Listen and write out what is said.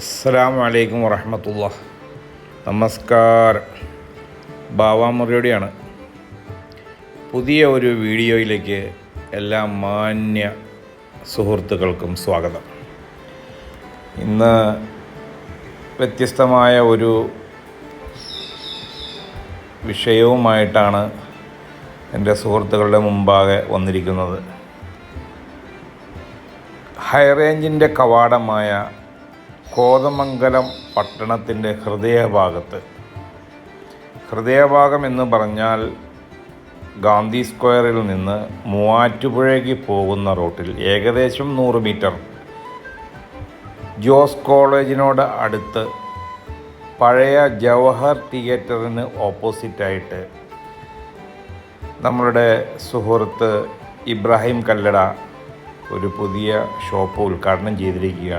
അസ്സലാമു അലൈക്കും വറഹ്മത്തുള്ളാഹി. നമസ്കാരം. ബാവ മുറിയോടെയാണ്. പുതിയ ഒരു വീഡിയോയിലേക്ക് എല്ലാ മാന്യ സുഹൃത്തുക്കൾക്കും സ്വാഗതം. ഇന്ന് വ്യത്യസ്തമായ ഒരു വിഷയവുമായിട്ടാണ് എൻ്റെ സുഹൃത്തുക്കളുടെ മുമ്പാകെ വന്നിരിക്കുന്നത്. ഹൈറേഞ്ചിൻ്റെ കവാടമായ കോതമംഗലം പട്ടണത്തിൻ്റെ ഹൃദയഭാഗം എന്ന് പറഞ്ഞാൽ ഗാന്ധി സ്ക്വയറിൽ നിന്ന് മൂവാറ്റുപുഴയ്ക്ക് പോകുന്ന റൂട്ടിൽ ഏകദേശം 100 മീറ്റർ ജോസ് കോളേജിനോട് അടുത്ത് പഴയ ജവഹർ തിയേറ്ററിന് ഓപ്പോസിറ്റായിട്ട് നമ്മളുടെ സുഹൃത്ത് ഇബ്രാഹിം കല്ലട ഒരു പുതിയ ഷോപ്പ് ഉദ്ഘാടനം ചെയ്തിരിക്കുകയാണ്.